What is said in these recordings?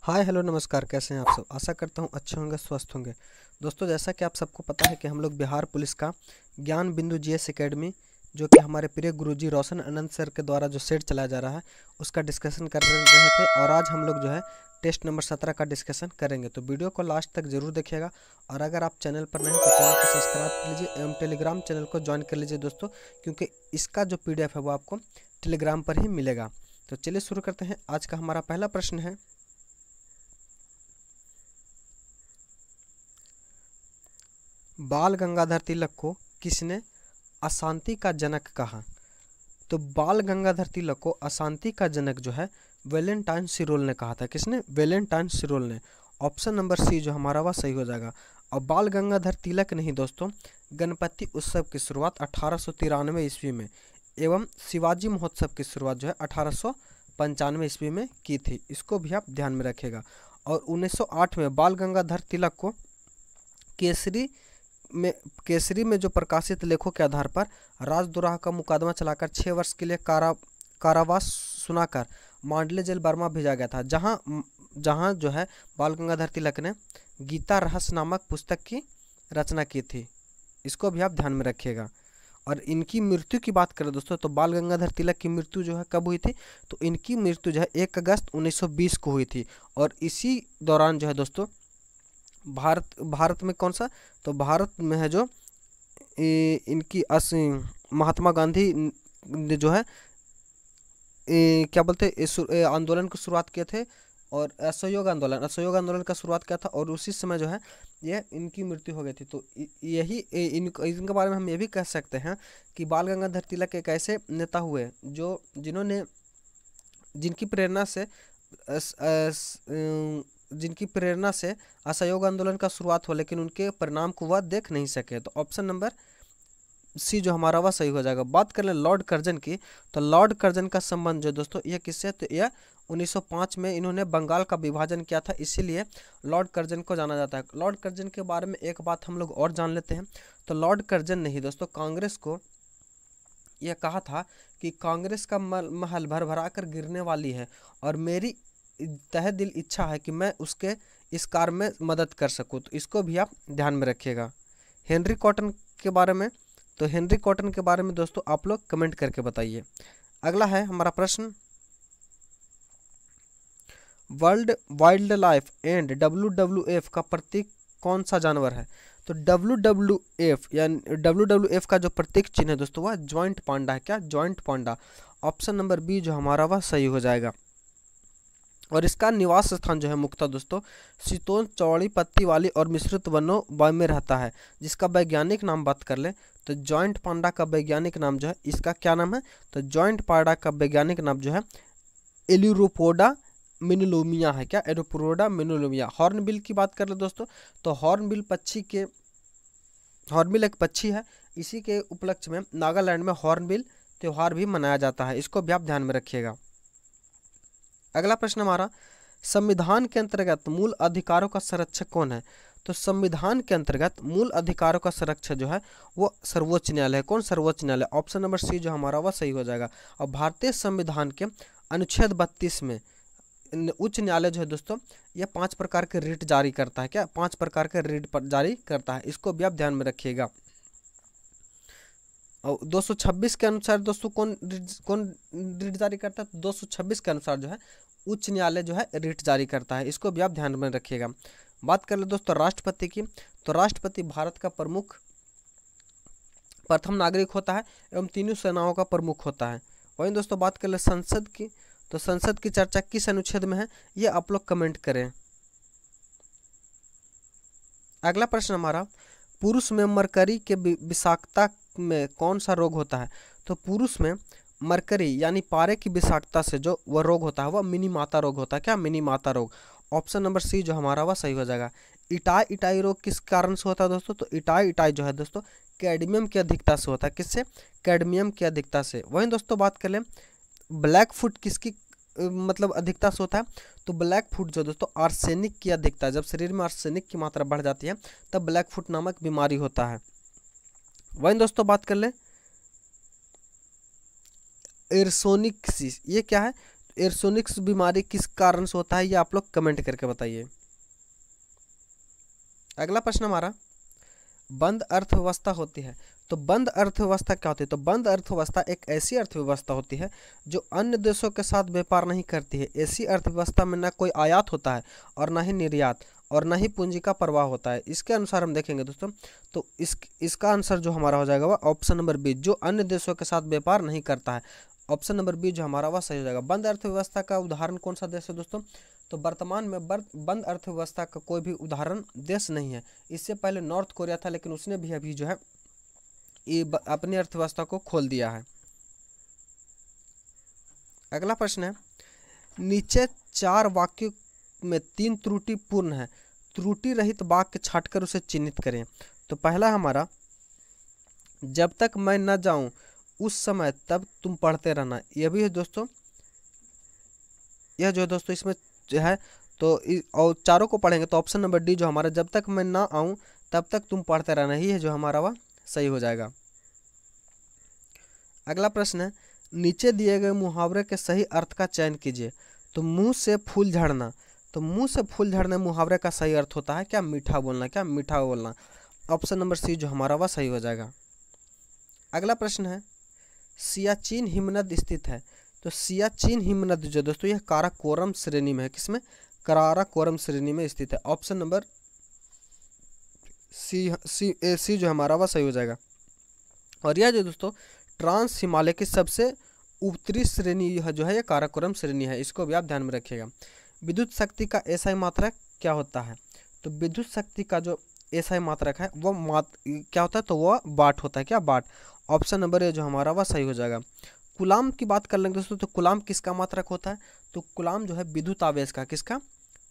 Hi hello नमस्कार, कैसे हैं आप सब। आशा करता हूँ अच्छे होंगे, स्वस्थ होंगे। दोस्तों, जैसा कि आप सबको पता है कि हम लोग बिहार पुलिस का ज्ञान बिंदु जीएस एकेडमी, जो कि हमारे प्रिय गुरुजी रोशन आनंद सर के द्वारा जो सेट चलाया जा रहा है, उसका डिस्कशन कर रहे थे। और आज हम लोग जो है टेस्ट नंबर 17 का डिस्कशन करेंगे। तो वीडियो को लास्ट तक जरूर देखिएगा। और अगर आप चैनल पर नए हैं तो चैनल को सब्सक्राइब कर लीजिए एवं टेलीग्राम चैनल को ज्वाइन कर लीजिए दोस्तों, क्योंकि इसका जो PDF है वो आपको टेलीग्राम पर ही मिलेगा। तो चलिए शुरू करते हैं। आज का हमारा पहला प्रश्न है, बाल गंगाधर तिलक को किसने अशांति का जनक कहा। तो बाल गंगाधर तिलक को अशांति का जनक जो है वैलेंटाइन सिरोल ने कहा था। किसने? वैलेंटाइन सिरोल ने। ऑप्शन नंबर सी जो हमारा वह सही हो जाएगा। और बाल गंगाधर तिलक ने ही दोस्तों गणपति उत्सव की शुरुआत 1893 ईस्वी में एवं शिवाजी महोत्सव की शुरुआत जो है 1895 ईस्वी में की थी। इसको भी आप ध्यान में रखिएगा। और 1908 में बाल गंगाधर तिलक को केसरी में जो प्रकाशित लेखों के आधार पर राजद्रोह का मुकदमा चलाकर 6 वर्ष के लिए कारावास सुनाकर मांडले जेल बर्मा भेजा गया था, जहां जो है बाल गंगाधर तिलक ने गीता रहस्य नामक पुस्तक की रचना की थी। इसको भी आप ध्यान में रखिएगा। और इनकी मृत्यु की बात करें दोस्तों, तो बाल गंगाधर तिलक की मृत्यु जो है कब हुई थी? तो इनकी मृत्यु जो है 1 अगस्त 1920 को हुई थी। और इसी दौरान जो है दोस्तों भारत में कौन सा? तो भारत में है जो इनकी महात्मा गांधी ने जो है क्या बोलते आंदोलन की शुरुआत किए थे। और असहयोग आंदोलन का शुरुआत किया था। और उसी समय जो है ये इनकी मृत्यु हो गई थी। तो यही इनके बारे में हम ये भी कह सकते हैं कि बाल गंगाधर तिलक एक ऐसे नेता हुए जिनकी प्रेरणा से असहयोग आंदोलन का शुरुआत हो, लेकिन उनके परिणाम को वह देख नहीं सके। तो ऑप्शन नंबर सी जो हमारा वह सही हो जाएगा। बात कर ले लॉर्ड कर्जन की, तो लॉर्ड कर्जन का संबंध जो दोस्तों यह किससे? तो यह 1905 में इन्होंने बंगाल का विभाजन किया था, इसीलिए लॉर्ड कर्जन को जाना जाता है। लॉर्ड कर्जन के बारे में एक बात हम लोग और जान लेते हैं। तो लॉर्ड कर्जन ने ही दोस्तों कांग्रेस को यह कहा था कि कांग्रेस का महल भर भरा कर गिरने वाली है और मेरी तहे दिल इच्छा है कि मैं उसके इस कार्य में मदद कर सकूं। तो इसको भी आप ध्यान में रखिएगा। हेनरी कॉटन के बारे में, तो हेनरी कॉटन के बारे में दोस्तों आप लोग कमेंट करके बताइए। अगला है हमारा प्रश्न, world wild life and WWF का प्रतीक कौन सा जानवर है? तो WWF का जो प्रतीक चिन्ह है दोस्तों वह जॉइंट पांडा है। क्या? जॉइंट पांडा। ऑप्शन नंबर बी जो हमारा वह सही हो जाएगा। और इसका निवास स्थान जो है मुख्यतः दोस्तों शीतोष्ण चौड़ी पत्ती वाली और मिश्रित वनों में रहता है, जिसका वैज्ञानिक नाम बात कर ले तो जॉइंट पांडा का वैज्ञानिक नाम जो है, इसका क्या नाम है? तो जॉइंट पांडा का वैज्ञानिक नाम जो है एल्यूरोपोडा मिनुलोमिया है। क्या? एल्यूरोपोडा मिनुलोमिया। हॉर्नबिल की बात कर ले दोस्तों, तो हॉर्नबिल एक पक्षी है। इसी के उपलक्ष्य में नागालैंड में हॉर्नबिल त्यौहार भी मनाया जाता है। इसको भी आप ध्यान में रखिएगा। अगला प्रश्न हमारा, संविधान के अंतर्गत मूल अधिकारों का संरक्षक कौन है? तो संविधान के अंतर्गत मूल अधिकारों का संरक्षक जो है वो सर्वोच्च न्यायालय है। कौन? सर्वोच्च न्यायालय। ऑप्शन नंबर सी जो हमारा वह सही हो जाएगा। और भारतीय संविधान के अनुच्छेद 32 में उच्च न्यायालय जो है दोस्तों ये 5 प्रकार के रिट जारी करता है। क्या? 5 प्रकार के रिट जारी करता है। इसको भी आप ध्यान में रखिएगा। और 226 के अनुसार दोस्तों कौन रिट जारी करता है? 226 के अनुसार जो है उच्च न्यायालय जो है रिट जारी करता है। इसको भी आप ध्यान में रखिएगा। बात कर ले दोस्तों राष्ट्रपति की, तो राष्ट्रपति भारत का प्रथम नागरिक होता है एवं तीनों सेनाओं का प्रमुख होता है। वहीं दोस्तों बात कर ले संसद की, तो संसद की चर्चा किस अनुच्छेद में है ये आप लोग कमेंट करें। अगला प्रश्न हमारा, पुरुष में मरकरी के विषाक्तता में कौन सा रोग होता है? तो पुरुष में मरकरी यानी पारे की विषाक्तता से जो वह रोग होता है वह मिनी माता रोग होता है। क्या? मिनी माता रोग। ऑप्शन नंबर सी जो हमारा वह सही हो जाएगा। इटाई रोग किस कारण से होता है दोस्तों? तो इटाई जो है दोस्तों कैडमियम की अधिकता से होता है। किससे? कैडमियम की अधिकता से। वहीं दोस्तों बात कर लें ब्लैक फुट किसकी मतलब अधिकता से होता है? तो ब्लैक फुट जो दोस्तों आर्सेनिक की अधिकता, जब शरीर में आर्सेनिक की मात्रा बढ़ जाती है तब ब्लैक फुट नामक बीमारी होता है। वहीं दोस्तों बात कर ले एरसोनिक्सिस, ये क्या है? एर्सोनिक्स बीमारी किस कारण से होता है, ये आप लोग कमेंट करके बताइए। अगला प्रश्न हमारा, बंद अर्थव्यवस्था होती है तो बंद अर्थव्यवस्था क्या होती है? तो बंद अर्थव्यवस्था एक ऐसी अर्थव्यवस्था होती है जो अन्य देशों के साथ व्यापार नहीं करती है। ऐसी अर्थव्यवस्था में ना कोई आयात होता है और ना ही निर्यात और ना ही पूंजी का प्रवाह होता है। इसके अनुसार हम देखेंगे दोस्तों, तो इसका आंसर जो हमारा हो जाएगा वह ऑप्शन नंबर बी, जो अन्य देशों के साथ व्यापार नहीं करता है। ऑप्शन नंबर बी जो हमारा वह सही हो जाएगा। बंद अर्थव्यवस्था का उदाहरण कौन सा देश है दोस्तों? तो वर्तमान में बंद अर्थव्यवस्था का कोई भी उदाहरण देश नहीं है। इससे पहले नॉर्थ कोरिया था, लेकिन उसने भी अभी जो है ये अपनी अर्थव्यवस्था को खोल दिया है। अगला प्रश्न है, नीचे 4 वाक्यों में 3 त्रुटिपूर्ण है, त्रुटि रहित वाक्य छांटकर उसे चिन्हित करें। तो पहला हमारा, जब तक मैं न जाऊं उस समय तब तुम पढ़ते रहना। यह भी है दोस्तों, यह जो है दोस्तों इसमें जो है तो और चारों को पढ़ेंगे तो ऑप्शन नंबर डी जो हमारा, जब तक मैं ना आऊं तब तक तुम पढ़ते रहना ही है जो हमारा वह सही हो जाएगा। अगला प्रश्न है, नीचे दिए गए मुहावरे के सही अर्थ का चयन कीजिए। तो मुंह से फूल झड़ना, तो मुंह से फूल झड़ने मुहावरे का सही अर्थ होता है क्या? मीठा बोलना। क्या? मीठा बोलना। ऑप्शन नंबर सी जो हमारा वह सही हो जाएगा। अगला प्रश्न है, सियाचिन हिमनद स्थित है। तो सियाचिन हिमनद जो दोस्तों यह काराकोरम श्रेणी में है। किसमें? काराकोरम श्रेणी में स्थित है। ऑप्शन नंबर सी जो हमारा वह सही हो जाएगा। और यह जो दोस्तों ट्रांस हिमालय की सबसे उत्तरी श्रेणी जो है यह काराकोरम श्रेणी है। इसको भी आप ध्यान में रखिएगा। विद्युत शक्ति का एसआई मात्रक क्या होता है? तो विद्युत शक्ति का जो एसआई मात्रक है वो क्या होता है? तो वह वाट होता है। क्या? वाट। ऑप्शन नंबर ए जो हमारा वह सही हो जाएगा। कूलाम की बात कर लेंगे दोस्तों, तो कूलाम किसका मात्रक होता है? तो कूलाम जो है विद्युत आवेश का, किसका?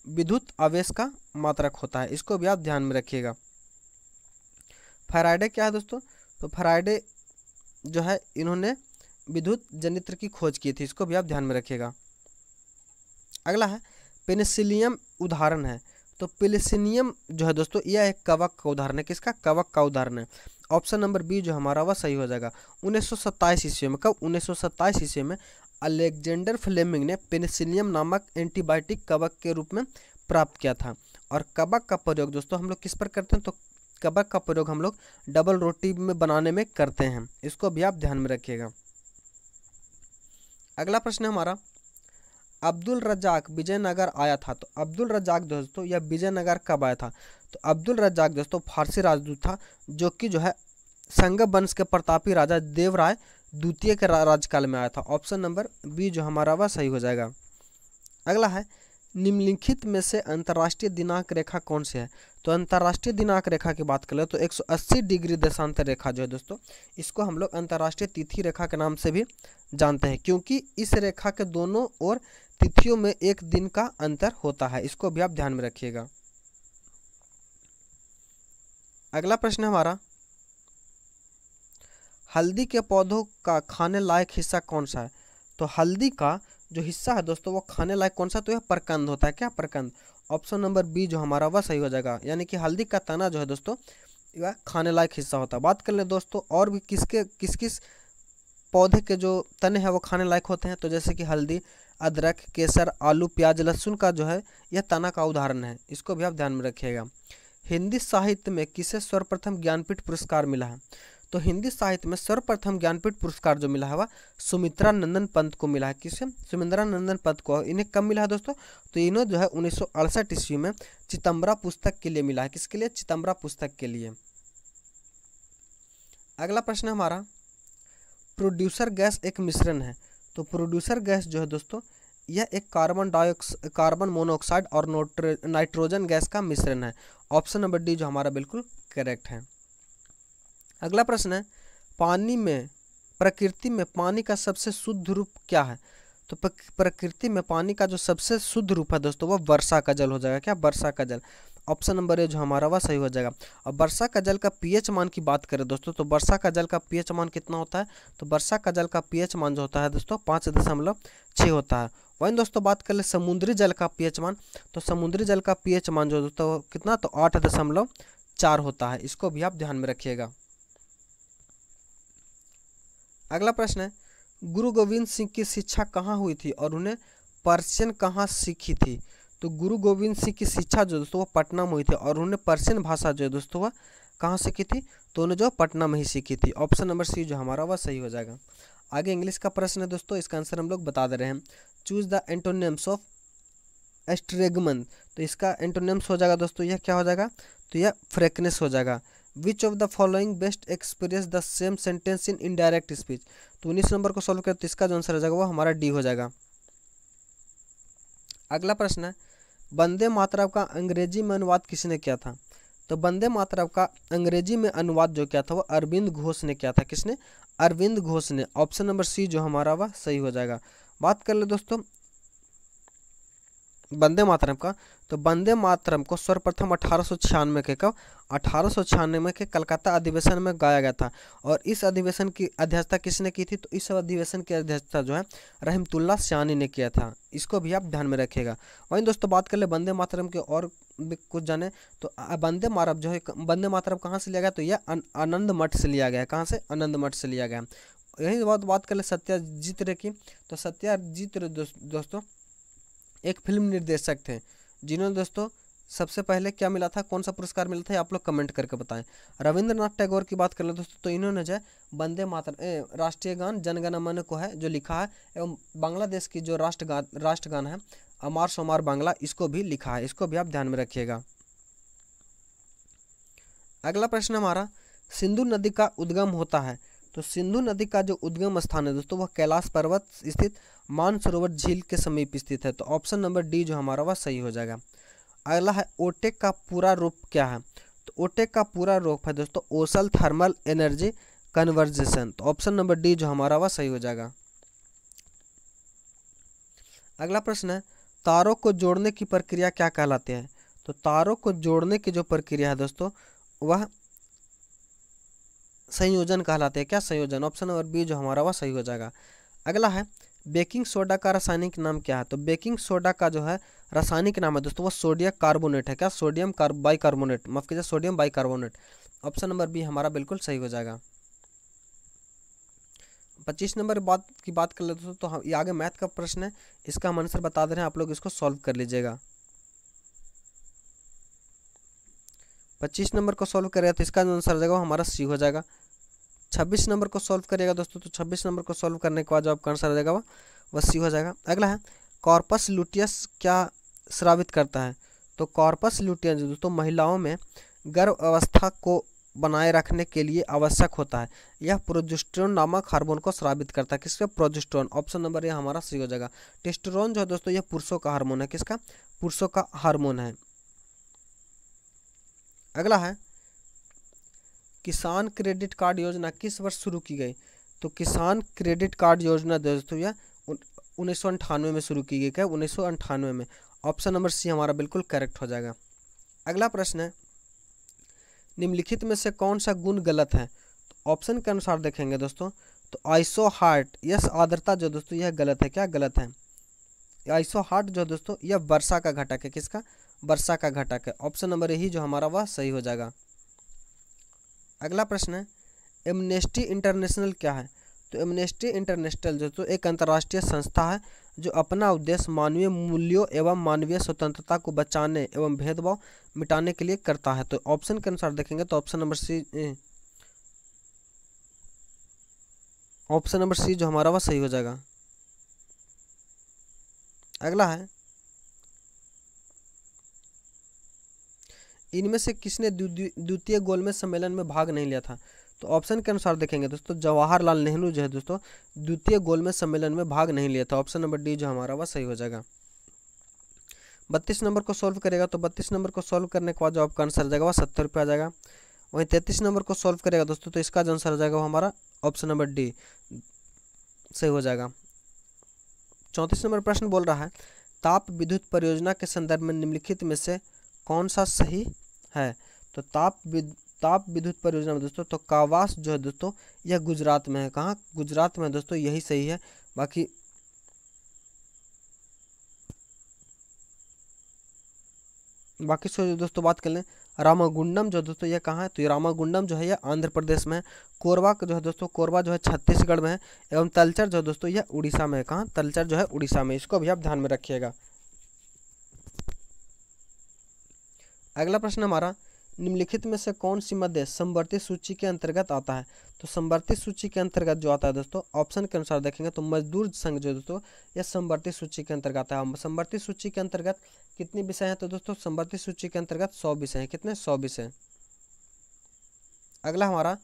विद्युत आवेश का मात्रक होता है। इसको भी आप ध्यान में रखिएगा। फैराडे क्या है दोस्तों? तो फैराडे जो है इन्होंने विद्युत जनित्र की खोज की थी। इसको भी आप ध्यान में रखिएगा। अगला है, पेनिसिलियम उदाहरण है। तो पेनिसिलियम जो है दोस्तों यह एक कवक का उदाहरण है। किसका? कवक का उदाहरण है। ऑप्शन नंबर बी जो हमारा वह सही हो जाएगा। 1927 ईस्वी में, कब? 1927 ईस्वी में अलेक्जेंडर फ्लेमिंग ने पेनिसिलियम नामक एंटीबायोटिक कवक के रूप में प्राप्त किया था। और कवक का प्रयोग दोस्तों हम लोग किस पर करते हैं? तो कवक का प्रयोग हम लोग डबल रोटी में बनाने में करते हैं। इसको भी आप ध्यान में रखिएगा। अगला प्रश्न है हमारा, अब्दुल रज्जाक विजयनगर आया था। तो अब्दुल रज्जाक दोस्तों यह विजयनगर कब आया था? तो अब्दुल रज्जाक दोस्तों फारसी राजदूत था, जो कि जो है संग वंश के प्रतापी राजा देवराय द्वितीय के राजकाल में आया था। ऑप्शन नंबर बी जो हमारा वह सही हो जाएगा। अगला है, निम्नलिखित में से अंतर्राष्ट्रीय दिनांक रेखा कौन सी है? तो अंतर्राष्ट्रीय दिनांक रेखा की बात करें तो 180 डिग्री देशांतर रेखा जो है दोस्तों, इसको हम लोग अंतर्राष्ट्रीय तिथि रेखा के नाम से भी जानते हैं, क्योंकि इस रेखा के दोनों ओर तिथियों में एक दिन का अंतर होता है। इसको भी आप ध्यान में रखिएगा। अगला प्रश्न हमारा, हल्दी के पौधों का खाने लायक हिस्सा कौन सा है? तो हल्दी का जो हिस्सा है दोस्तों वो खाने लायक कौन सा? तो यह प्रकंद होता है। क्या? प्रकंद। ऑप्शन नंबर बी जो हमारा वह सही हो जाएगा। यानी कि हल्दी का तना जो है दोस्तों यह खाने लायक हिस्सा होता है। बात कर लें दोस्तों और भी किस किस पौधे के जो तने हैं वो खाने लायक होते हैं, तो जैसे कि हल्दी, अदरक, केसर, आलू, प्याज, लहसुन का जो है यह तना का उदाहरण है। इसको भी आप ध्यान में रखिएगा। हिंदी साहित्य में किसे सर्वप्रथम ज्ञानपीठ पुरस्कार मिला है? तो हिंदी साहित्य में सर्वप्रथम ज्ञानपीठ पुरस्कार जो मिला है वह सुमित्रा नंदन पंत को मिला है। किसे? सुमित्रा नंदन पंत को। इन्हें कब मिला है दोस्तों? तो इन्हें जो है 1968 ईस्वी में चितंबरा पुस्तक के लिए मिला है। किसके लिए? चितंबरा पुस्तक के लिए। अगला प्रश्न हमारा, प्रोड्यूसर गैस एक मिश्रण है। तो प्रोड्यूसर गैस जो है दोस्तों यह एक कार्बन मोनोऑक्साइड और नाइट्रोजन गैस का मिश्रण है। ऑप्शन नंबर डी जो हमारा बिल्कुल करेक्ट है। अगला प्रश्न है, प्रकृति में पानी का सबसे शुद्ध रूप क्या है? तो प्रकृति में पानी का जो सबसे शुद्ध रूप है दोस्तों वह वर्षा का जल हो जाएगा। क्या? वर्षा का जल। ऑप्शन नंबर ए जो हमारा वह सही हो जाएगा। और वर्षा का जल का पीएच मान की बात करें दोस्तों, तो वर्षा का जल का पीएच मान कितना होता है? तो वर्षा का जल का पीएच मान जो होता है दोस्तों 5.6 होता है। वहीं दोस्तों बात कर ले समुद्री जल का पीएच मान, तो समुद्री जल का पीएच मान जो दोस्तों कितना? तो 8.4 होता है। इसको भी आप ध्यान में रखिएगा। अगला प्रश्न है, गुरु गोविंद सिंह की शिक्षा कहाँ हुई थी और उन्हें पर्शियन कहाँ सीखी थी? तो गुरु गोविंद सिंह की शिक्षा जो दोस्तों वो पटना में हुई थी, और उन्होंने पर्शियन भाषा जो है दोस्तों वह कहाँ सीखी थी? तो उन्हें जो पटना में ही सीखी थी। ऑप्शन नंबर सी जो हमारा वह सही हो जाएगा। आगे इंग्लिश का प्रश्न है दोस्तों, इसका आंसर हम लोग बता दे रहे हैं। Choose the antonyms of estrangement. तो इसका एंटोनिम्स हो जाएगा दोस्तों, यह क्या हो जाएगा? तो यह फ्रेकनेस हो जाएगा। Which of the following best experience the same sentence in indirect speech. तो 19 नंबर को सॉल्व करें तो इसका जो आंसर हो जाएगा वो हमारा डी हो जाएगा। अगला प्रश्न है, वंदे मातरम का अंग्रेजी में अनुवाद किसने किया था? तो वंदे मातरम का अंग्रेजी में अनुवाद जो किया था वो अरविंद घोष ने किया था। किसने? अरविंद घोष ने। ऑप्शन नंबर सी जो हमारा वह सही हो जाएगा। बात कर ले दोस्तों वंदे मातरम का, तो वंदे मातरम को सर्वप्रथम 1896 के कब? 1896 के कलकत्ता अधिवेशन में गाया गया था। और इस अधिवेशन की अध्यक्षता किसने की थी? तो इस अधिवेशन की अध्यक्षता जो है रहमतुल्लाह सयानी ने किया था। इसको भी आप ध्यान में रखिएगा। वहीं दोस्तों बात कर ले वंदे मातरम के और भी कुछ जाने, तो वंदे मातरम जो है, वंदे मातरम कहाँ से लिया गया? तो यह आनंद मठ से लिया गया है। कहाँ से? आनंद मठ से लिया गया। यही बात कर ले सत्यजीत रे की, तो सत्यजीत रे दोस्तों एक फिल्म निर्देशक थे, जिन्होंने दोस्तों सबसे पहले क्या मिला था, कौन सा पुरस्कार मिला था, आप लोग कमेंट करके बताएं। रविंद्रनाथ टैगोर की बात कर ले दोस्तों, तो इन्होंने जो है वंदे मातरम राष्ट्रीय गान जन गण मन को है जो लिखा है, एवं बांग्लादेश की जो राष्ट्रगान है अमार सोमार बांग्ला, इसको भी लिखा है। इसको भी आप ध्यान में रखिएगा। अगला प्रश्न हमारा, सिंधु नदी का उद्गम होता है। तो सिंधु नदी का जो उद्गम स्थान है दोस्तों वह कैलाश पर्वत स्थित मानसरोवर झील के समीप स्थित है। तो ऑप्शन नंबर डी जो हमारा वह सही हो जाएगा। अगला है, ओटेक का पूरा रूप क्या है? तो ओटेक का पूरा रूप है दोस्तों ओसल थर्मल एनर्जी कन्वर्जेशन। तो ऑप्शन नंबर डी जो हमारा वह सही हो जाएगा। अगला प्रश्न है, तारों को जोड़ने की प्रक्रिया क्या कहलाती है? तो तारों को जोड़ने की जो प्रक्रिया है दोस्तों वह संयोजन कहलाते हैं। क्या? संयोजन। ऑप्शन नंबर बी जो हमारा वह सही हो जाएगा। अगला है, बेकिंग सोडा का रासायनिक नाम क्या है? तो बेकिंग सोडा का जो है रासायनिक नाम है दोस्तों वो सोडियम कार्बोनेट है। क्या? सोडियम बाइकार्बोनेट, माफ कीजिए sodium bicarbonate. Option number B हमारा बिल्कुल सही हो जाएगा। 25 नंबर की बात कर ले दोस्तों, तो ये आगे मैथ का प्रश्न है, इसका हम आंसर बता दे रहे हैं, आप लोग इसको सॉल्व कर लीजिएगा। 25 नंबर को सॉल्व करेगा तो इसका जो आंसर हो जाएगा वो हमारा सी हो जाएगा। 26 नंबर को सॉल्व करिएगा दोस्तों, तो 26 नंबर को सॉल्व करने के बाद जो आपका आंसर हो जाएगा वह सी हो जाएगा। अगला है, कॉर्पस लुटियस क्या स्रावित करता है? तो कॉर्पस लुटियस दोस्तों महिलाओं में गर्भ अवस्था को बनाए रखने के लिए आवश्यक होता है। यह प्रोजेस्टेरोन नामक हार्मोन को स्रावित करता है। किसका? प्रोजेस्टेरोन। ऑप्शन नंबर ये हमारा सी हो जाएगा। टेस्टोस्टेरोन जो है दोस्तों यह पुरुषों का हार्मोन है। किसका? पुरुषों का हार्मोन है। अगला है, किसान क्रेडिट कार्ड योजना किस वर्ष शुरू की गई? तो किसान क्रेडिट कार्ड योजना दोस्तों यह 1998 में शुरू की गई। क्या? 1998 में। ऑप्शन नंबर सी हमारा बिल्कुल करेक्ट हो जाएगा। अगला प्रश्न है, निम्नलिखित में से कौन सा गुण गलत है? तो ऑप्शन के अनुसार देखेंगे दोस्तों, तो आइसो हार्ट यस आर्द्रता जो दोस्तों यह गलत है। क्या गलत है? आइसो हार्ट जो दोस्तों यह वर्षा का घटक है। किसका? वर्षा का घटक है। ऑप्शन नंबर यही जो हमारा वह सही हो जाएगा। अगला प्रश्न है, एमनेस्टी इंटरनेशनल क्या है? तो एमनेस्टी इंटरनेशनल जो तो एक अंतर्राष्ट्रीय संस्था है जो अपना उद्देश्य मानवीय मूल्यों एवं मानवीय स्वतंत्रता को बचाने एवं भेदभाव मिटाने के लिए करता है। तो ऑप्शन के अनुसार देखेंगे तो ऑप्शन नंबर सी जो हमारा वह सही हो जाएगा। अगला है, इनमें से किसने द्वितीय गोलमेज सम्मेलन में भाग नहीं लिया था? तो ऑप्शन के अनुसार देखेंगे दोस्तों जवाहरलाल नेहरू जो है दोस्तों द्वितीय गोलमेज सम्मेलन में भाग नहीं लिया था। ऑप्शन नंबर डी जो हमारा वह सही हो जाएगा। 32 नंबर को सॉल्व करेगा तो 32 नंबर को सॉल्व करने के बाद जो आपका आंसर आ जाएगा वह 70 रुपये आ जाएगा। वहीं 33 नंबर को सॉल्व करेगा दोस्तों तो इसका जो आंसर आ जाएगा वो हमारा ऑप्शन नंबर डी सही हो जाएगा। 34 नंबर प्रश्न बोल रहा है, ताप विद्युत परियोजना के संदर्भ में निम्नलिखित में से कौन सा सही है? तो ताप विद्युत परियोजना में दोस्तों तो कावास जो है दोस्तों यह गुजरात में है। कहाँ? गुजरात में दोस्तों, यही सही है। बाकी बाकी से दोस्तों बात कर लें, रामागुंडम जो दोस्तों ये कहाँ है, तो ये रामागुंडम जो है ये आंध्र प्रदेश में है। कोरबा जो है दोस्तों, कोरबा जो है छत्तीसगढ़ में है। एवं तलचर जो है दोस्तों ये उड़ीसा में है। कहाँ, तलचर जो है उड़ीसा में, इसको भी आप ध्यान में रखिएगा। अगला प्रश्न हमारा, निम्नलिखित में से कौन सी मध्य समवर्ती सूची के अंतर्गत आता है। तो समवर्ती सूची के अंतर्गत जो आता है दोस्तों, ऑप्शन के अनुसार देखेंगे तो मजदूर संघ जो दोस्तों यह समवर्ती सूची के अंतर्गत आता है। समवर्ती सूची के अंतर्गत कितने विषय हैं, तो दोस्तों समवर्ती सूची के अंतर्गत 100 विषय हैं। कितने, 100 विषय। अगला हमारा,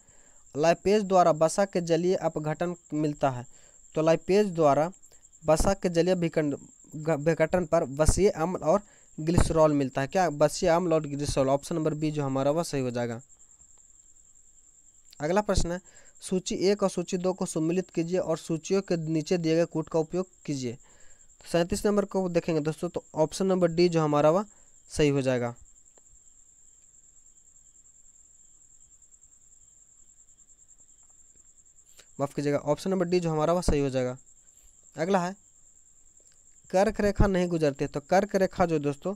लाइपेज द्वारा वसा के जलीय अपघटन मिलता है। तो लाइपेज द्वारा वसा के जलीय विघटन पर वसीय अम्ल और ग्लिसरॉल मिलता है। क्या, वसीय अम्ल और ग्लिसरॉल। ऑप्शन नंबर बी जो हमारा वह सही हो जाएगा। अगला प्रश्न है, सूची 1 और सूची 2 को सम्मिलित कीजिए और सूचियों के नीचे दिए गए कूट का उपयोग कीजिए। 37 नंबर को देखेंगे दोस्तों, तो ऑप्शन नंबर डी जो हमारा वह सही हो जाएगा। माफ कीजिएगा, ऑप्शन नंबर डी जो हमारा वह सही हो जाएगा। अगला है, कर्क रेखा नहीं गुजरती। तो कर्क रेखा जो दोस्तों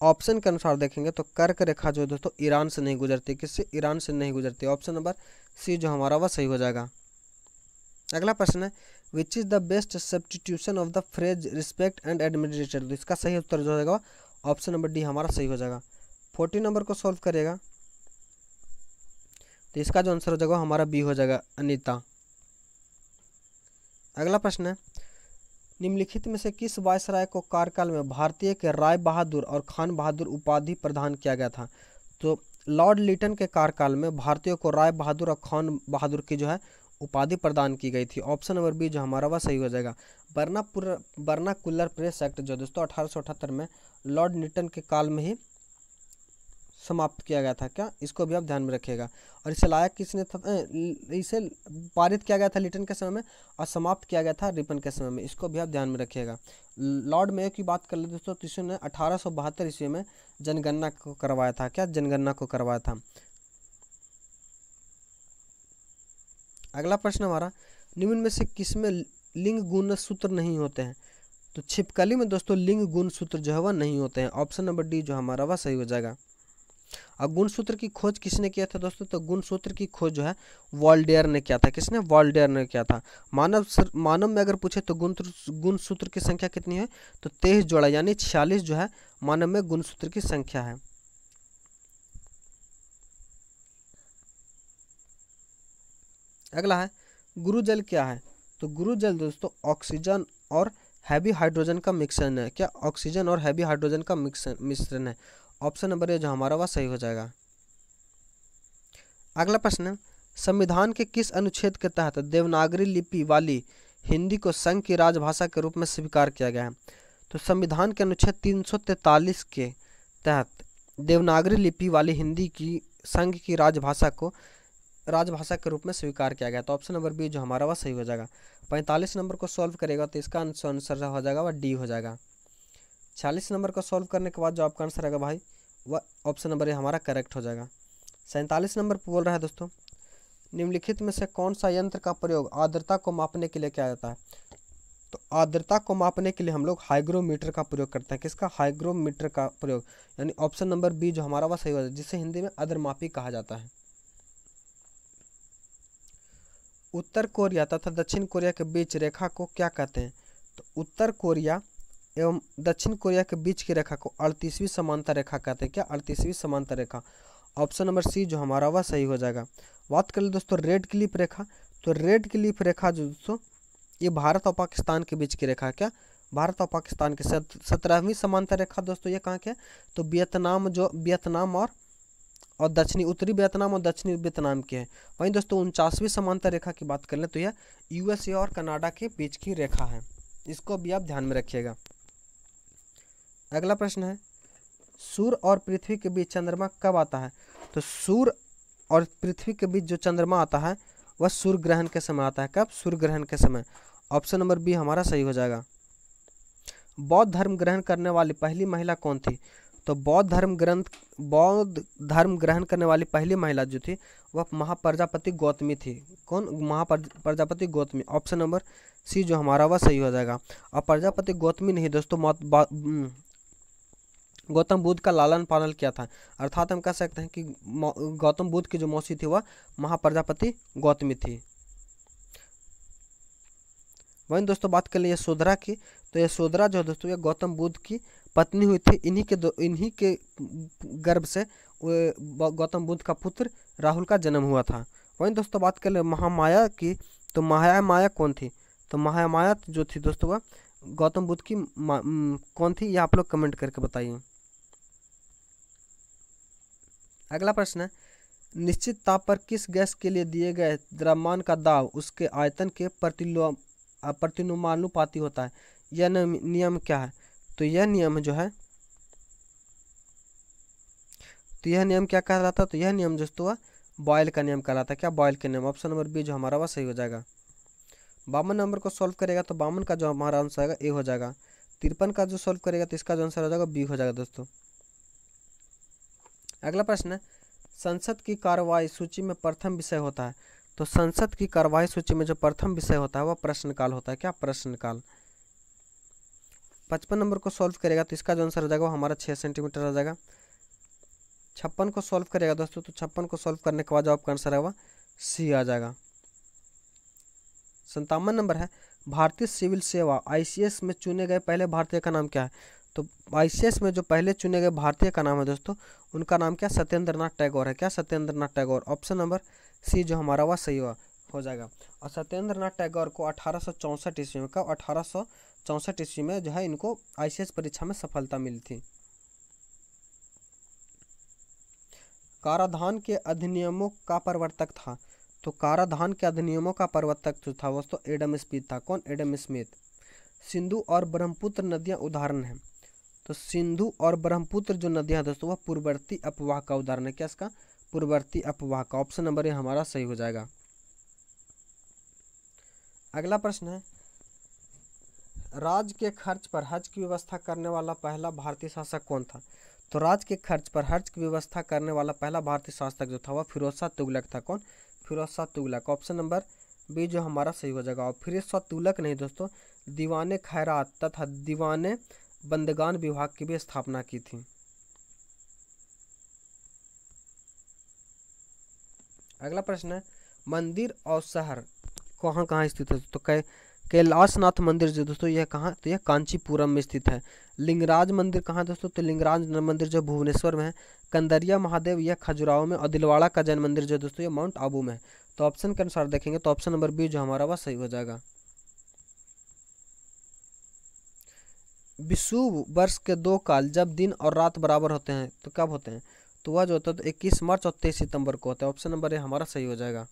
ऑप्शन के अनुसार देखेंगे तो कर्क रेखा जो दोस्तों ईरान से नहीं गुजरती। किससे, ईरान से नहीं गुजरती। ऑप्शन नंबर सी जो हमारा वह सही हो जाएगा। अगला प्रश्न है, which is the best substitution of the phrase respect and administrator. तो इसका सही उत्तर जो हो जाएगा ऑप्शन नंबर डी हमारा सही हो जाएगा। 40 नंबर को सॉल्व करिएगा तो इसका जो आंसर हो जाएगा हमारा बी हो जाएगा, अनीता। अगला प्रश्न है, निम्नलिखित में से किस वायसराय को कार्यकाल में भारतीय के राय बहादुर और खान बहादुर उपाधि प्रदान किया गया था। तो लॉर्ड लिटन के कार्यकाल में भारतीयों को राय बहादुर और खान बहादुर की जो है उपाधि प्रदान की गई थी। ऑप्शन नंबर बी जो हमारा वह सही हो जाएगा। बर्नाकुलर प्रेस एक्ट जो दोस्तों 1878 में लॉर्ड लिटन के काल में ही समाप्त किया गया था। क्या, इसको भी आप ध्यान में रखिएगा। और इसे लाया किसने था, इसे पारित किया गया था लिटन के समय में और समाप्त किया गया था रिपन के समय में। इसको भी आप ध्यान में रखिएगा। लॉर्ड मेयो की बात कर ले दोस्तों, तो इसने 1872 ईस्वी में जनगणना को करवाया था। क्या, जनगणना को करवाया था। अगला प्रश्न हमारा, निम्न में से किसमें लिंग गुण सूत्र नहीं होते हैं। तो छिपकली में दोस्तों लिंग गुण सूत्र जो है वह नहीं होते हैं। ऑप्शन नंबर डी जो हमारा वह सही हो जाएगा। अब गुणसूत्र की खोज किसने किया था दोस्तों, तो गुणसूत्र की खोज जो है वॉल्डेयर ने किया था। किसने, वॉल्डेयर ने किया था। मानव में अगर पूछे तो गुणसूत्र की संख्या कितनी है, तो 23 जोड़ा यानी 46 जो है मानव में गुणसूत्र की संख्या है। अगला है, गुरुजल क्या है। तो गुरुजल दोस्तों ऑक्सीजन और हैवी हाइड्रोजन का मिश्रण है। क्या, ऑक्सीजन और हैवी हाइड्रोजन का मिश्रण है। ऑप्शन नंबर ए जो हमारा वह सही हो जाएगा। अगला प्रश्न है, संविधान के किस अनुच्छेद के तहत देवनागरी लिपि वाली हिंदी को संघ की राजभाषा के रूप में स्वीकार किया गया है। तो संविधान के अनुच्छेद 343 के तहत देवनागरी लिपि वाली हिंदी की संघ की राजभाषा के रूप में स्वीकार किया गया। तो ऑप्शन नंबर बी जो हमारा वह सही हो जाएगा। 45 नंबर को सॉल्व करेगा तो इसका आंसर हो जाएगा वह डी हो जाएगा। 46 नंबर को सॉल्व करने के बाद जो आपका आंसर आएगा भाई वह ऑप्शन नंबर ए हमारा करेक्ट हो जाएगा। 47 नंबर पर बोल रहा है दोस्तों, निम्नलिखित में से कौन सा यंत्र का प्रयोग आर्द्रता को मापने के लिए किया जाता है। तो आर्द्रता को मापने के लिए हम लोग हाइग्रोमीटर का प्रयोग करते हैं। किसका, हाइग्रोमीटर का प्रयोग, यानी ऑप्शन नंबर बी जो हमारा वह सही हो जाएगा, जिसे हिंदी में अधरमापी कहा जाता है। उत्तर कोरिया तथा दक्षिण कोरिया के बीच रेखा को क्या कहते हैं। तो उत्तर कोरिया एवं दक्षिण कोरिया के बीच की रेखा को 38वीं समांतर रेखा कहते हैं। क्या, 38वीं समांतर रेखा। ऑप्शन नंबर सी जो हमारा वह सही हो जाएगा। बात कर ले दोस्तों रेड क्लिफ रेखा, तो रेड क्लिफ रेखा जो दोस्तों ये भारत और पाकिस्तान के बीच की रेखा है। क्या, भारत और पाकिस्तान की 17वीं समांतर रेखा दोस्तों ये कहाँ के है, तो वियतनाम और दक्षिणी उत्तरी वियतनाम और दक्षिणी वियतनाम के है। वहीं दोस्तों 49वीं समांतर रेखा की बात कर लें तो यह यूएसए और कनाडा के बीच की रेखा है। इसको भी आप ध्यान में रखिएगा। अगला प्रश्न है, सूर्य और पृथ्वी के बीच चंद्रमा कब आता है। तो सूर्य और पृथ्वी के बीच जो चंद्रमा आता है वह सूर्य ग्रहण के समय आता है। कब, सूर्य ग्रहण के समय। ऑप्शन नंबर बी हमारा सही हो जाएगा। बौद्ध धर्म ग्रहण करने वाली पहली महिला कौन थी। तो बौद्ध धर्म ग्रहण करने वाली पहली महिला जो थी वह महाप्रजापति गौतमी थी। कौन, Mahaprajapati Gautami. Option number C जो हमारा वह सही हो जाएगा। और प्रजापति गौतमी नहीं दोस्तों गौतम बुद्ध का लालन पालन किया था। अर्थात हम कह सकते हैं कि गौतम बुद्ध की जो मौसी थी वह महाप्रजापति गौतमी थी। वहीं दोस्तों बात कर लिए यशोधरा की, तो यशोधरा जो दोस्तों ये गौतम बुद्ध की पत्नी हुई थी। इन्हीं के गर्भ से गौतम बुद्ध का पुत्र राहुल का जन्म हुआ था। वहीं दोस्तों बात कर ले महामाया की, तो महामाया कौन थी? तो महामाया जो थी दोस्तों वह गौतम बुद्ध की कौन थी, ये आप लोग कमेंट करके बताइए। अगला प्रश्न है, निश्चित ताप पर किस गैस के लिए दिए गए द्रव्यमान का दाब उसके आयतन के प्रतिलोमानुपाती होता है? यह नियम क्या है? तो यह नियम जो है, तो यह नियम क्या कहलाता है? तो यह नियम दोस्तों बॉयल का नियम कहलाता है। क्या? बॉयल का नियम। ऑप्शन नंबर बी जो हमारा वह सही हो जाएगा। 52 नंबर को सॉल्व करेगा तो 52 का जो हमारा आंसर आएगा ए हो जाएगा। 53 का जो सॉल्व करेगा तो इसका जो आंसर हो जाएगा बी हो जाएगा दोस्तों। अगला प्रश्न है, संसद की कार्यवाही सूची में प्रथम विषय होता है? तो संसद की कार्यवाही सूची में जो प्रथम विषय होता है वह प्रश्नकाल होता है। क्या? प्रश्नकाल। 55 नंबर को सॉल्व करेगा तो इसका जो आंसर हो जाएगा वो हमारा 6 सेंटीमीटर आ जाएगा। 56 को सॉल्व करेगा दोस्तों तो 56 को सॉल्व करने के बाद जो आपका आंसर है वह सी आ जाएगा। 57 नंबर है, भारतीय सिविल सेवा ICS में चुने गए पहले भारतीय का नाम क्या है? तो ICS में जो पहले चुने गए भारतीय का नाम है दोस्तों, उनका नाम क्या? सत्येंद्र नाथ टैगोर है। क्या? Satyendra Nath Tagore. Option number C जो हमारा वह सही हो जाएगा। और सत्येंद्र नाथ टैगोर को 1864 ईस्वी में, कब? 1864 ईस्वी में जो है इनको ICS परीक्षा में सफलता मिली थी। कराधान के अधिनियमों का प्रवर्तक था? तो कराधान के अधिनियमों का प्रवर्तक जो था वो तो एडम स्मिथ था। कौन? Adam Smith. सिंधु और ब्रह्मपुत्र नदियां उदाहरण हैं? तो सिंधु और ब्रह्मपुत्र जो नदियां दोस्तों वह पूर्ववर्ती अपवाह का उदाहरण है। क्या? इसका पूर्ववर्ती अपवाह का। ऑप्शन नंबर ये हमारा सही हो जाएगा। अगला प्रश्न है, राज्य के खर्च पर हज की व्यवस्था करने वाला पहला भारतीय शासक कौन था? तो राज्य के खर्च पर हज की व्यवस्था करने वाला पहला भारतीय शासक जो था वह फिरोज शाह तुगलक था। कौन? Firoz Shah Tughlaq. Option number B जो हमारा सही हो जाएगा। और फिरोज शाह तुगलक नहीं दोस्तों, दीवाने खैरात तथा दीवाने बंदगान विभाग की भी स्थापना की थी। अगला प्रश्न है, मंदिर और शहर कहाँ कहाँ स्थित है? तो कैलाशनाथ मंदिर जो दोस्तों यह कहाँ? तो यह कांचीपुरम में स्थित है। लिंगराज मंदिर कहाँ दोस्तों? तो लिंगराज मंदिर जो भुवनेश्वर में है। कंदरिया महादेव यह खजुराहो में। और दिलवाड़ा का जैन मंदिर जो दोस्तों ये माउंट आबू में है। तो ऑप्शन के अनुसार देखेंगे तो ऑप्शन नंबर बी जो हमारा वह सही हो जाएगा। विषुव वर्ष के 2 काल जब दिन और रात बराबर होते हैं तो कब होते हैं? तो वह जो होता है तो 21 मार्च और 23 सितंबर को होता है। ऑप्शन नंबर ए हमारा सही हो जाएगा।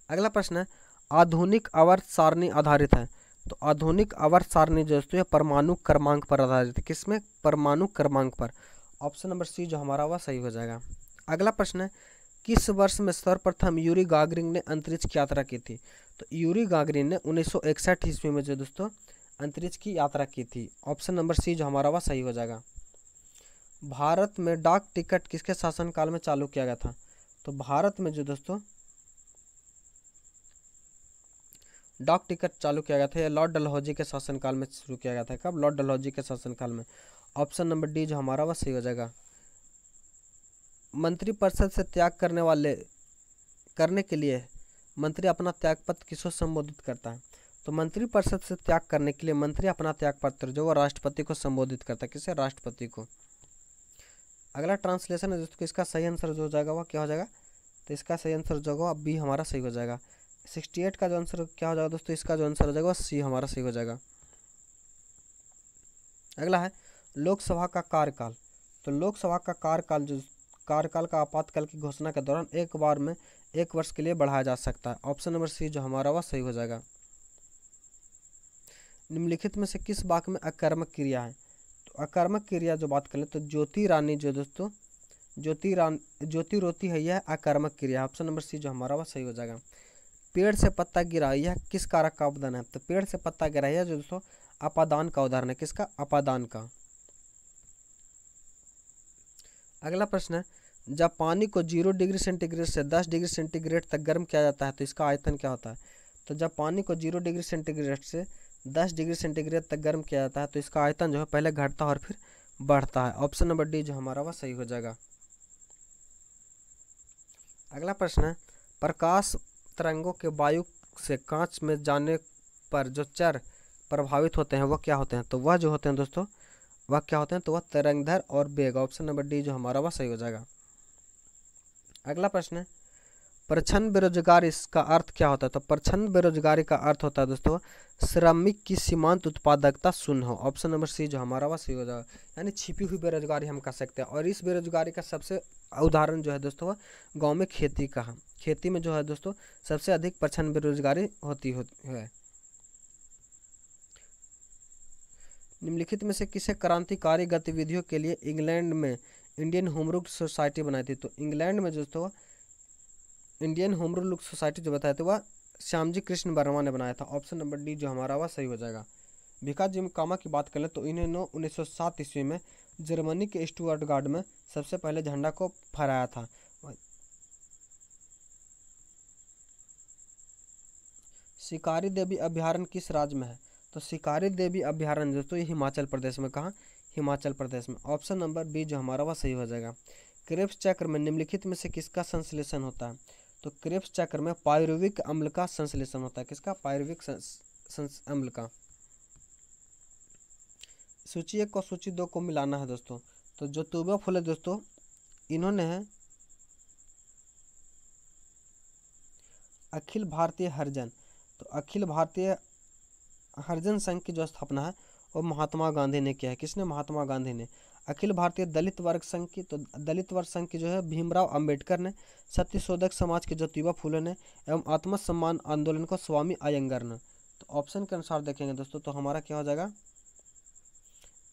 अगला प्रश्न है, आधुनिक आवर्त सारणी आधारित है? तो आधुनिक आवर्त सारणी जो है परमाणु क्रमांक पर आधारित है। किसमें? परमाणु क्रमांक पर। ऑप्शन नंबर सी जो हमारा वह सही हो जाएगा। अगला प्रश्न है, किस वर्ष में सर्वप्रथम यूरी गागरिन ने अंतरिक्ष की यात्रा की थी? तो यूरी गागरिन ने 1961 ईस्वी में जो दोस्तों अंतरिक्ष की यात्रा की थी। ऑप्शन नंबर सी जो हमारा वह सही हो जाएगा। भारत में डाक टिकट किसके शासनकाल में चालू किया गया था? तो भारत में जो दोस्तों डाक टिकट चालू किया गया था यह लॉर्ड डलहौजी के शासनकाल में शुरू किया गया था। कब? लॉर्ड डलहौजी के शासनकाल में। ऑप्शन नंबर डी जो हमारा वह सही हो जाएगा। मंत्रिपरिषद से त्याग करने के लिए मंत्री अपना त्यागपत्र किसको संबोधित करता है? तो मंत्रिपरिषद से त्याग करने के लिए मंत्री अपना त्यागपत्र जो वो राष्ट्रपति को संबोधित करता है। किसे? राष्ट्रपति को। अगला ट्रांसलेशन है दोस्तों, इसका सही आंसर जो हो जाएगा वह क्या हो जाएगा? तो इसका सही आंसर जो होगा बी हमारा सही हो जाएगा। 68 का जो आंसर क्या हो जाएगा दोस्तों? इसका जो आंसर हो जाएगा सी हमारा सही हो जाएगा। अगला है लोकसभा का कार्यकाल। तो लोकसभा का कार्यकाल का आपातकाल की घोषणा के दौरान एक बार में 1 वर्ष के लिए बढ़ाया जा सकता है। ऑप्शन नंबर सी जो हमारा वह सही हो जाएगा। निम्नलिखित में से किस वाक्य में अकर्मक क्रिया है? तो अकर्मक क्रिया जो बात करें तो ज्योति रानी जो दोस्तों ज्योति रोती है यह अकर्मक क्रिया। ऑप्शन नंबर सी जो हमारा वह सही हो जाएगा। पेड़ से पत्ता गिरा यह किस कारक का उदाहरण है? तो पेड़ से पत्ता गिरा यह जो दोस्तों अपादान का उदाहरण है। किसका? अपादान का। अगला प्रश्न है, जब पानी को 0 डिग्री सेंटीग्रेड से 10 डिग्री सेंटीग्रेड तक गर्म किया जाता है तो इसका आयतन क्या होता है? तो जब पानी को 0 डिग्री सेंटीग्रेड से 10 डिग्री सेंटीग्रेड तक गर्म किया जाता है तो इसका आयतन जो है पहले घटता है और फिर बढ़ता है। ऑप्शन नंबर डी जो हमारा वह सही हो जाएगा। अगला प्रश्न है, प्रकाश तरंगों के वायु से कांच में जाने पर जो चर प्रभावित होते हैं वह क्या होते हैं? तो वह जो होते हैं दोस्तों, वह क्या होते हैं? तो वह तरंगधर और वेग। ऑप्शन नंबर डी जो हमारा वह सही हो जाएगा। अगला प्रश्न है, प्रच्छन्न बेरोजगारी इसका अर्थ क्या होता है? तो प्रच्छन्न बेरोजगारी का अर्थ होता है दोस्तों श्रमिक की सीमांत उत्पादकता शून्य हो। ऑप्शन नंबर सी जो हमारा वह सही हो जाएगा, यानी छिपी हुई बेरोजगारी हम कह सकते हैं। और इस बेरोजगारी का सबसे उदाहरण जो है दोस्तों गांव में खेती का है। खेती में जो है दोस्तों सबसे अधिक प्रच्छन्न बेरोजगारी होती है। निम्नलिखित में से किसे क्रांतिकारी गतिविधियों के लिए इंग्लैंड में इंडियन होम रूल सोसाइटी बनाई थी? तो इंग्लैंड में दोस्तों इंडियन होम रूल सोसाइटी जो बताया था वह श्यामजी कृष्ण वर्मा ने बनाया था। ऑप्शन नंबर डी जो हमारा वह सही हो जाएगा। भिकाजी कामा की बात करें तो इन्होंने 1907 ईस्वी में जर्मनी के स्टुअर्टगार्ड में सबसे पहले झंडा को फहराया था। शिकारी देवी अभ्यारण्य किस राज्य में है? तो शिकारी देवी अभ्यारण्य दोस्तों ये हिमाचल प्रदेश में। कहाँ? हिमाचल प्रदेश में। ऑप्शन नंबर बी जो हमारा वह सही हो जाएगा। क्रेब्स चक्र में निम्नलिखित में से किसका संश्लेषण होता है? तो क्रेब्स चक्र में पायरुविक अम्ल का संश्लेषण होता है। किसका? पायरुविक अम्ल का। सूची 1 और सूची 2 को मिलाना है दोस्तों। तो जो ज्योतिबा फुले दोस्तों इन्होंने है अखिल भारतीय हरिजन, तो अखिल भारतीय हरिजन संघ की जो स्थापना है वो महात्मा गांधी ने किया है। किसने? महात्मा गांधी ने। अखिल भारतीय दलित वर्ग संघ की, तो दलित वर्ग संघ की जो है भीमराव अंबेडकर ने। सत्यशोधक समाज के ज्योतिबा फुले ने एवं आत्मसम्मान आंदोलन को स्वामी अयंगर ने। तो ऑप्शन के अनुसार देखेंगे दोस्तों तो हमारा क्या हो जाएगा?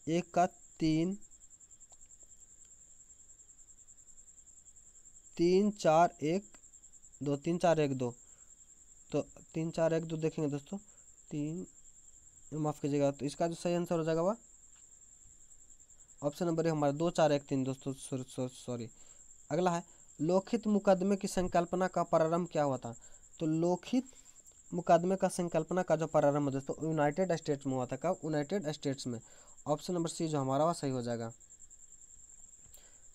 1 का 3 3 4 1 2 3 4 1 2, तो 3 4 1 2 देखेंगे दोस्तों 3, माफ कीजिएगा, तो इसका जो सही आंसर हो जाएगा वह ऑप्शन नंबर हमारा 2 4 1 3 दोस्तों। सॉरी। अगला है, लोकहित मुकदमे की संकल्पना का प्रारंभ क्या हुआ था? तो लोकहित मुकदमे का संकल्पना का जो प्रारंभ दोस्तों यूनाइटेड स्टेट्स में हुआ था। कब? यूनाइटेड स्टेट्स में। ऑप्शन नंबर सी जो हमारा वह सही हो जाएगा।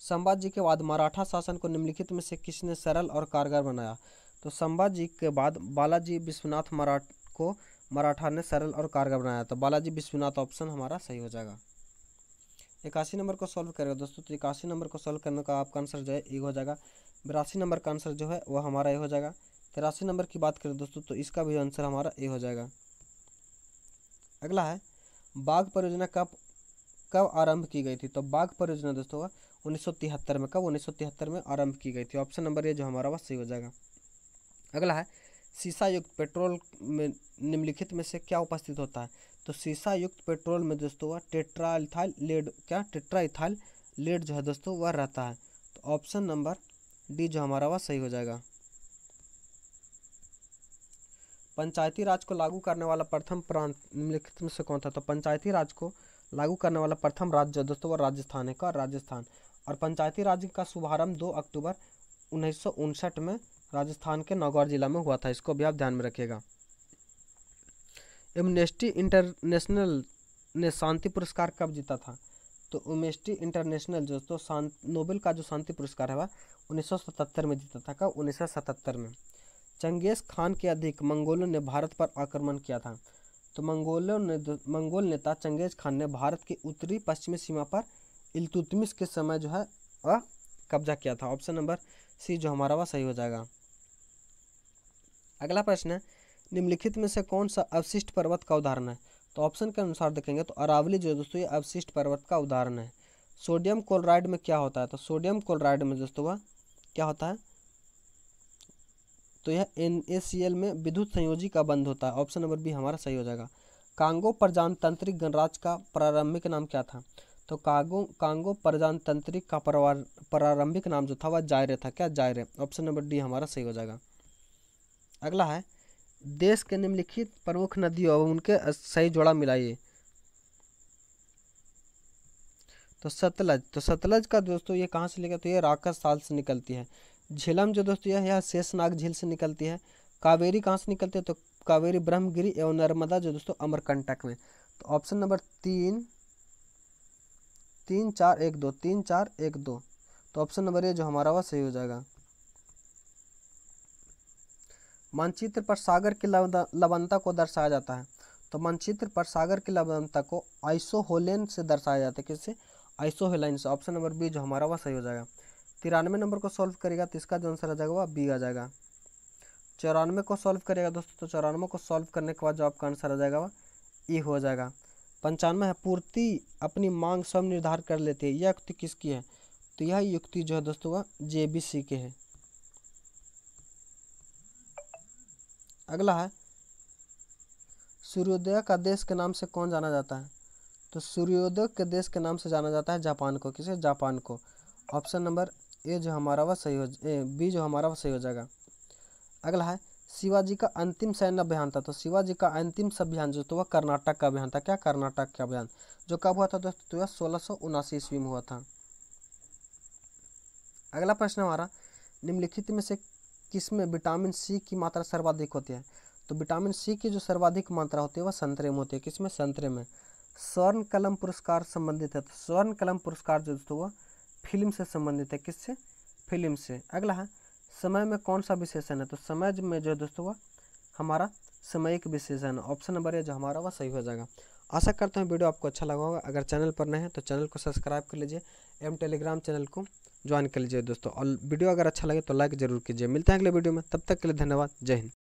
संभाजी के बाद मराठा शासन को निम्नलिखित में से किसने सरल और कारगर बनाया? तो संभाजी के बाद बालाजी विश्वनाथ मराठा ने सरल और कारगर बनाया। तो बालाजी विश्वनाथ ऑप्शन हमारा सही हो जाएगा। 81 नंबर को सॉल्व करेगा दोस्तों, तो 81 नंबर को सॉल्व करने का आपका आंसर जो है ए हो जाएगा। 82 नंबर का आंसर जो है वह हमारा ए हो जाएगा। 83 नंबर की बात करें दोस्तों तो इसका भी आंसर हमारा ए हो जाएगा। अगला है, बाघ परियोजना कब आरंभ की गई थी? तो बाघ परियोजना दोस्तों 1973 में। कब? 1973 में आरंभ की गई थी। ऑप्शन नंबर ए जो हमारा वह सही हो जाएगा। अगला है, सीसा युक्त पेट्रोल में निम्नलिखित में से क्या उपस्थित होता है? तो सीसा युक्त पेट्रोल में दोस्तों वह टेट्राइथाइल लेड जो है दोस्तों वह रहता है। तो ऑप्शन नंबर डी जो हमारा वह सही हो जाएगा। पंचायती राज को लागू करने वाला प्रथम प्रांत निम्नलिखित में से कौन था? तो पंचायती राज को लागू करने वाला प्रथम राज्य जो दोस्तों वह राजस्थान है। का? राजस्थान। और पंचायती राज का शुभारंभ 2 अक्टूबर 1959 में राजस्थान के नौगढ़ जिला में हुआ था। इसको भी आप ध्यान में रखिएगा। एमनेस्टी इंटरनेशनल ने शांति पुरस्कार कब जीता था? तो एमनेस्टी इंटरनेशनल दोस्तों नोबेल का जो शांति पुरस्कार है वह 1977 में जीता था। कब? 1977 में। चंगेज खान के अधिक मंगोलों ने भारत पर आक्रमण किया था। तो मंगोल नेता चंगेज खान ने भारत की उत्तरी पश्चिमी सीमा पर इल्तुतमिश के समय जो है वह कब्जा किया था। ऑप्शन नंबर सी जो हमारा वह सही हो जाएगा। अगला प्रश्न है, निम्नलिखित में से कौन सा अवशिष्ट पर्वत का उदाहरण है? तो ऑप्शन के अनुसार देखेंगे तो अरावली जो दोस्तों ये अवशिष्ट पर्वत का उदाहरण है। सोडियम क्लोराइड में क्या होता है? तो सोडियम क्लोराइड में दोस्तों वह क्या होता है? तो यह NaCl में विद्युत संयोजी का बंध होता है। ऑप्शन नंबर बी हमारा सही हो जाएगा। कांगो प्रजातंत्रिक गणराज्य का प्रारंभिक नाम क्या था? तो कांगो प्रजातंत्रिक का प्रारंभिक नाम जो था वह जायरे था। क्या? जायरे। ऑप्शन नंबर डी हमारा सही हो जाएगा। अगला है, देश के निम्नलिखित प्रमुख नदियों और उनके सही जोड़ा मिलाइए। तो सतलज का दोस्तों ये कहाँ से निकलती है? राकस साल से निकलती है। झेलम जो दोस्तों यह शेषनाग झील से निकलती है। कावेरी कहाँ से निकलती है? तो कावेरी, ब्रह्मगिरी एवं नर्मदा जो दोस्तों अमरकंटक में। तो ऑप्शन नंबर 3 3 4 1 2 3 4 1 2, तो ऑप्शन नंबर ए जो हमारा वह सही हो जाएगा। मानचित्र पर सागर की लवणता को दर्शाया जाता है। तो मानचित्र पर सागर की लवणता को आइसोहेलेन से दर्शाया जाता है। किससे? आइसोहेलाइन से। ऑप्शन नंबर बी जो हमारा वह सही हो जाएगा। 93 नंबर को सॉल्व करेगा तो इसका जो आंसर आ जाएगा वह बी आ जाएगा। 94 को सॉल्व करेगा दोस्तों, तो 94 को सॉल्व करने के बाद जो आपका आंसर आ जाएगा वह ई हो जाएगा। 95 है, पूर्ति अपनी मांग स्वयं निर्धारित कर लेती है, यह युक्ति किसकी है? तो यह युक्ति जो है दोस्तों वह जेबीसी के है। अगला है, सूर्योदय का देश के नाम से कौन जाना जाता है? तो सूर्योदय के देश के नाम से जाना जाता है जापान को। किसे? जापान को। ऑप्शन नंबर ए जो हमारा वह सही हो बी जो हमारा वह सही हो जाएगा। अगला है, शिवाजी का अंतिम सैन्य अभियान था। तो शिवाजी का अंतिम अभियान जो तो वह कर्नाटक का अभियान था। क्या? कर्नाटक का अभियान, जो कब हुआ था दोस्तों? तो यह 1679 ईस्वी में हुआ था। अगला प्रश्न हमारा, निम्नलिखित में से किसमें विटामिन सी की मात्रा सर्वाधिक होती है? तो विटामिन सी की जो सर्वाधिक मात्रा होती है वह संतरे में होती है। किसमें? संतरे में। स्वर्ण कलम पुरस्कार संबंधित है। तो स्वर्ण कलम पुरस्कार जो दोस्तों वह फिल्म से संबंधित है। किससे? फिल्म से। अगला है, समय में कौन सा विशेषण है? तो समय में जो है दोस्तों वह हमारा सामयिक विशेषण। ऑप्शन नंबर ए जो हमारा वह सही हो जाएगा। आशा करता हूँ वीडियो आपको अच्छा लगा होगा। अगर चैनल पर नए हैं तो चैनल को सब्सक्राइब कर लीजिए एवं टेलीग्राम चैनल को ज्वाइन कर लीजिए दोस्तों। और वीडियो अगर अच्छा लगे तो लाइक जरूर कीजिए। मिलते हैं अगले वीडियो में, तब तक के लिए धन्यवाद। जय हिंद।